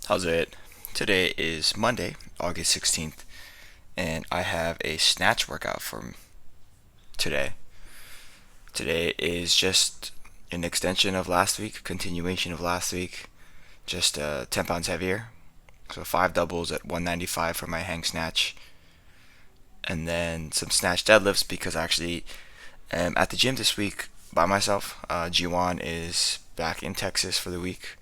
How's it? Today is Monday, August 16th, and I have a snatch workout for today. Today is just an extension of last week, a continuation of last week, just 10 pounds heavier. So 5 doubles at 195 for my hang snatch, and then some snatch deadlifts because I actually am at the gym this week by myself. Jiwan is back in Texas for the week,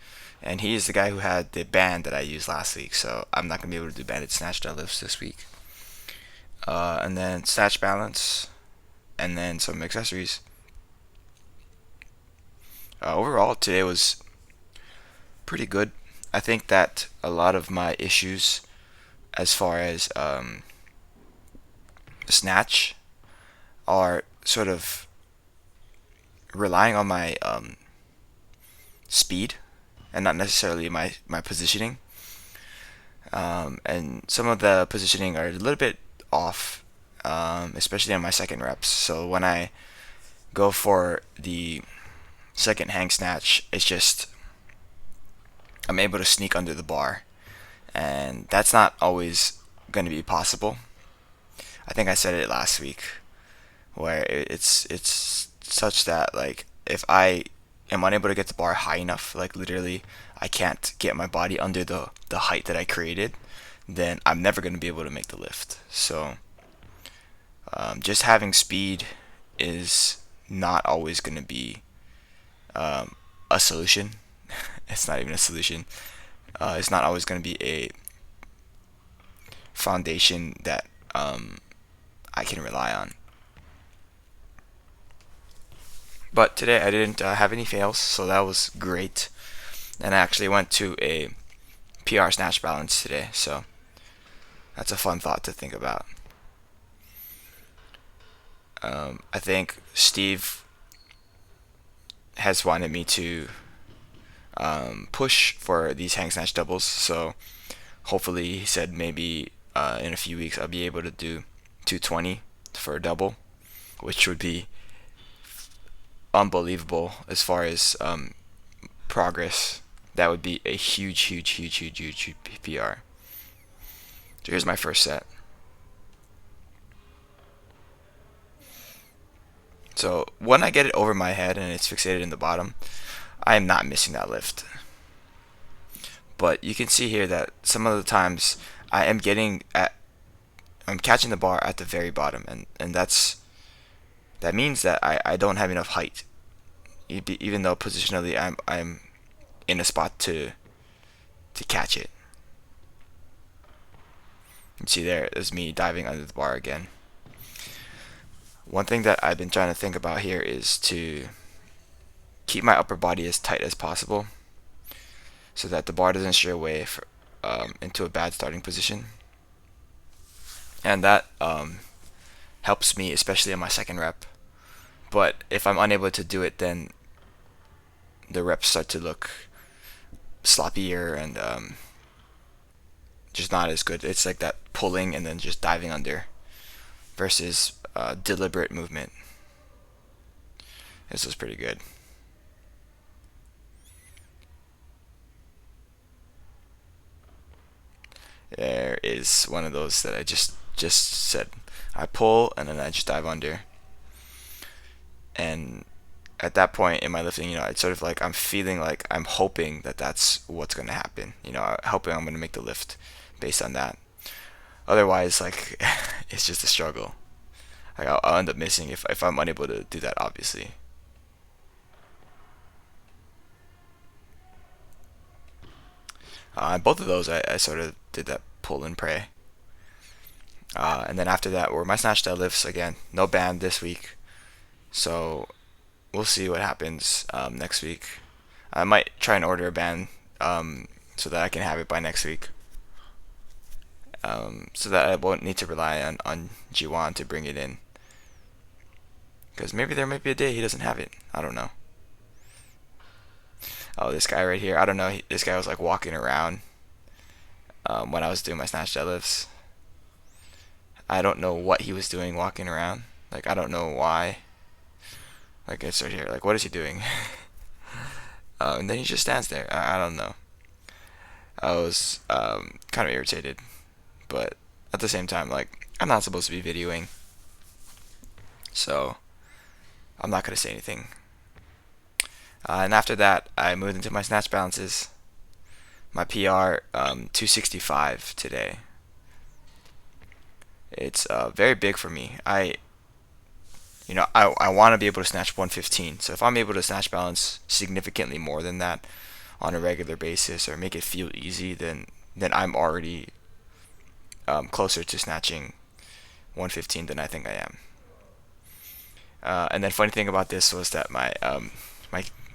and he is the guy who had the band that I used last week, so I'm not gonna be able to do banded snatch deadlifts this week. And then snatch balance, and then some accessories. Overall, today was pretty good. I think that a lot of my issues, as far as snatch, are sort of relying on my speed and not necessarily my positioning. And some of the positioning are a little bit off, especially on my second reps. So when I go for the second hang snatch, it's just I'm able to sneak under the bar, and that's not always going to be possible. I think I said it last week, where it's such that like if I am unable to get the bar high enough, like literally I can't get my body under the height that I created, then I'm never going to be able to make the lift. So just having speed is not always going to be a solution. It's not even a solution. It's not always going to be a foundation that I can rely on. But today I didn't have any fails, so that was great. And I actually went to a PR snatch balance today, so that's a fun thought to think about. I think Steve has wanted me to push for these hang snatch doubles, so hopefully he said maybe in a few weeks I'll be able to do 220 for a double, which would be unbelievable as far as progress. That would be a huge, huge, huge, huge, huge PR. So here's my first set. So when I get it over my head and it's fixated in the bottom, I am not missing that lift. But you can see here that some of the times I am I'm catching the bar at the very bottom, and that means that I don't have enough height, even though positionally I'm in a spot to catch it. You can see there's me diving under the bar again. One thing that I've been trying to think about here is to keep my upper body as tight as possible so that the bar doesn't stray away into a bad starting position. And that helps me, especially on my second rep. But if I'm unable to do it, then the reps start to look sloppier and just not as good. It's like that pulling and then just diving under versus deliberate movement. This was pretty good. There is one of those that I just said. I pull and then I just dive under. And at that point in my lifting, it's sort of like I'm feeling like I'm hoping that that's what's going to happen. Hoping I'm going to make the lift based on that. Otherwise, like, it's just a struggle. Like, I'll end up missing if I'm unable to do that, obviously. Both of those, I sort of did that pull and pray. And then after that were my snatch deadlifts. Again, no band this week. So we'll see what happens next week. I might try and order a band so that I can have it by next week. So that I won't need to rely on Jiwan to bring it in. Because maybe there might be a day he doesn't have it. I don't know. Oh, this guy right here. I don't know. This guy was like walking around when I was doing my snatch deadlifts. I don't know what he was doing walking around. Like, I don't know why. Like, it's right here. Like, what is he doing? And then he just stands there. I don't know. I was kind of irritated, but at the same time, like, I'm not supposed to be videoing, so I'm not gonna say anything. And after that, I moved into my snatch balances. My PR 265 today. It's very big for me. I want to be able to snatch 115. So if I'm able to snatch balance significantly more than that on a regular basis, or make it feel easy, then I'm already closer to snatching 115 than I think I am. And then funny thing about this was that my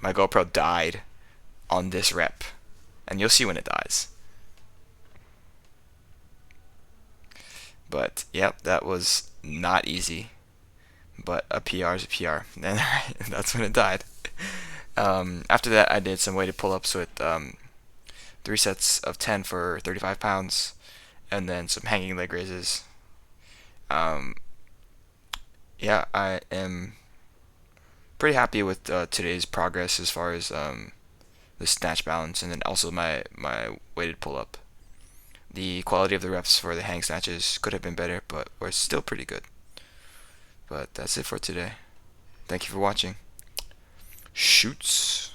GoPro died on this rep, and you'll see when it dies. But yep, that was not easy. But a PR is a PR, and that's when it died. After that, I did some weighted pull-ups with 3 sets of 10 for 35 pounds, and then some hanging leg raises. Um, yeah, I am pretty happy with today's progress as far as the snatch balance, and then also my weighted pull-up. The quality of the reps for the hang snatches could have been better, but we're still pretty good. But that's it for today. Thank you for watching. Shoots.